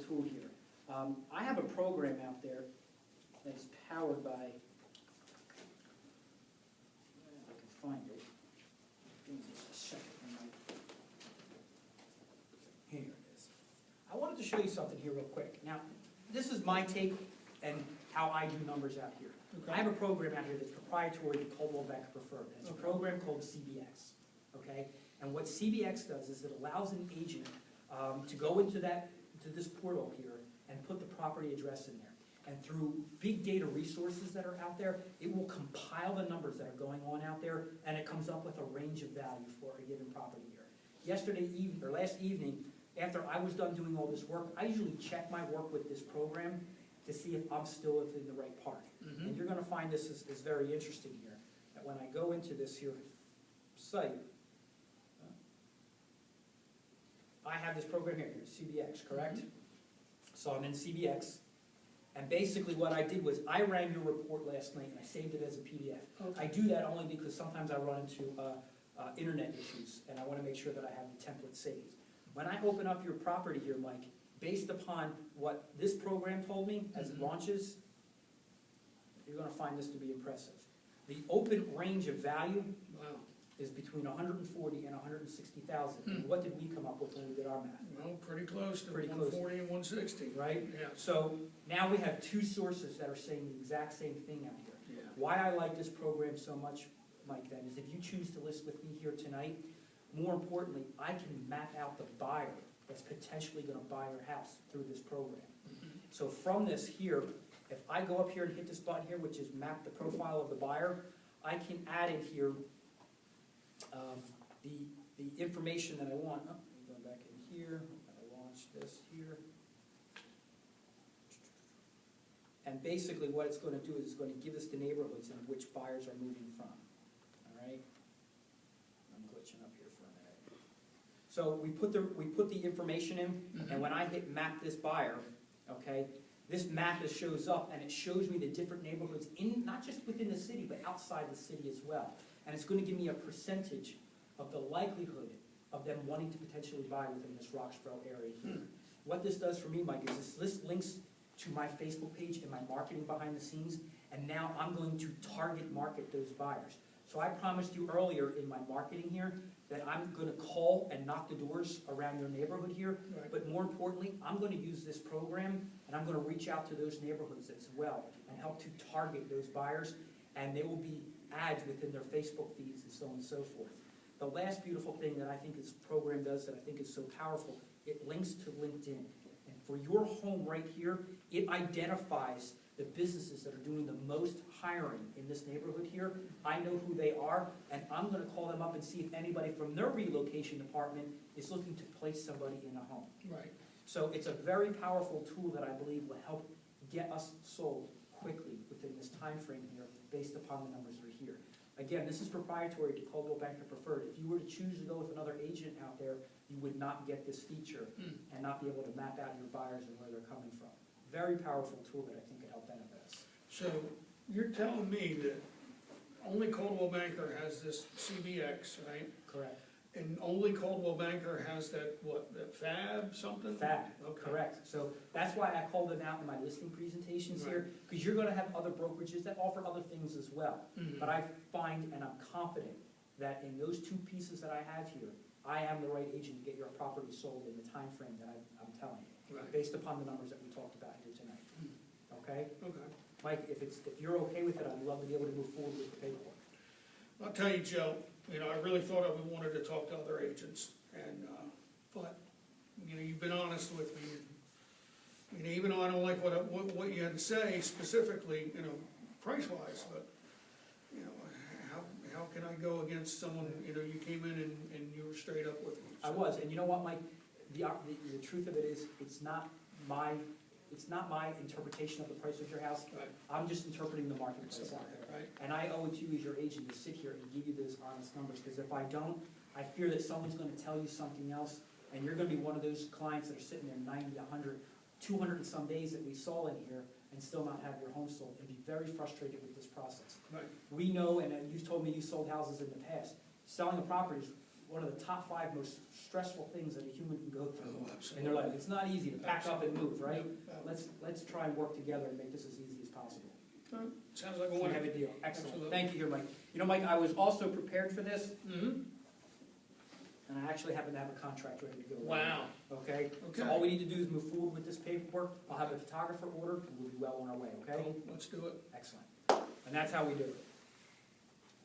tool here. I have a program out there that's powered by, if I can find it. Give me just a second. Here it is. I wanted to show you something here real quick. Now, this is my take and how I do numbers out here. Okay. I have a program out here that's proprietary to Coldwell Banker Preferred. It's a program called CBX, okay? And what CBX does is it allows an agent to go into this portal here and put the property address in there. And through big data resources that are out there, it will compile the numbers that are going on out there, and it comes up with a range of value for a given property here. Last evening, after I was done doing all this work, I usually check my work with this program to see if I'm still within the right part. And you're gonna find this is very interesting here, that when I go into this here site, I have this program here, CBX, correct? So I'm in CBX, and basically what I did was I ran your report last night and I saved it as a PDF. Okay. I do that only because sometimes I run into internet issues, and I wanna make sure that I have the template saved. When I open up your property here, Mike, based upon what this program told me as it launches, you're gonna find this to be impressive. The open range of value Wow. is between 140 and 160,000. And what did we come up with when we did our math? Well, pretty close to Pretty close. 140 and 160. Right? Yeah. So now we have two sources that are saying the exact same thing out here. Yeah. Why I like this program so much, Mike, then, is if you choose to list with me here tonight, more importantly, I can map out the buyer that's potentially gonna buy your house through this program. So from this here, if I go up here and hit this button here, which is map the profile of the buyer, I can add in here the information that I want. Oh, let me go back in here, I'm gonna launch this here. And basically what it's gonna do is it's gonna give us the neighborhoods in which buyers are moving from, all right? I'm glitching up here for a minute. So we put the information in, and when I hit map this buyer, okay, this map just shows up and it shows me the different neighborhoods in, not just within the city, but outside the city as well. And it's gonna give me a percentage of the likelihood of them wanting to potentially buy within this Roxborough area here. What this does for me, Mike, is this links to my Facebook page and my marketing behind the scenes, and now I'm going to target market those buyers. So I promised you earlier in my marketing here that I'm gonna call and knock the doors around your neighborhood here, Right. but more importantly, I'm gonna use this program and I'm gonna reach out to those neighborhoods as well and help to target those buyers, and they will be ads within their Facebook feeds and so on and so forth. The last beautiful thing that I think this program does that I think is so powerful, it links to LinkedIn. And for your home right here, it identifies the businesses that are doing the most hiring in this neighborhood here. I know who they are, and I'm gonna call them up and see if anybody from their relocation department is looking to place somebody in a home. Right. So it's a very powerful tool that I believe will help get us sold quickly within this time frame here based upon the numbers that are here. Again, this is proprietary to Coldwell Banker Preferred. If you were to choose to go with another agent out there, you would not get this feature and not be able to map out your buyers and where they're coming from. very powerful tool that I think could help benefit us. So you're telling me that only Coldwell Banker has this CBX, right? Correct. And only Coldwell Banker has that, what, that FAB something? Fab, Okay. correct. So that's why I called it out in my listing presentations here, because you're gonna have other brokerages that offer other things as well. Mhm. But I find, and I'm confident, that in those two pieces that I have here, I am the right agent to get your property sold in the time frame that I'm telling you, Right. based upon the numbers that we talked about here tonight. Okay? Okay. Mike, if you're okay with it, I'd love to be able to move forward with the paperwork. I'll tell you, Joe, you know, I really thought I wanted to talk to other agents, and, but, you know, you've been honest with me. You know, even though I don't like what you had to say specifically, you know, price-wise, but, you know, how can I go against someone, you know, you came in and you were straight up with me? I was, and you know what, Mike, the truth of it is, it's not my interpretation of the price of your house. Right. I'm just interpreting the marketplace out there. Right. And I owe it to you as your agent to sit here and give you those honest numbers, because if I don't, I fear that someone's gonna tell you something else, and you're gonna be one of those clients that are sitting there 90, 100, 200 and some days that we saw in here, and still not have your home sold, and be very frustrated with this process. Right. We know, and you've told me you sold houses in the past, selling a property is one of the top 5 most stressful things that a human can go through Oh, in absolutely. their life. It's not easy to pack up and move, right? Yep. Let's try and work together and make this as easy as possible. Sounds like a We winner. have a deal. Excellent. Absolutely. Thank you here, Mike. You know, Mike, I was also prepared for this, Mm-hmm. and I actually happen to have a contract ready to go. Wow. Okay? So Okay. all we need to do is move forward with this paperwork. I'll have a photographer ordered, and we'll be well on our way, okay? Cool. Let's do it. Excellent. And that's how we do it.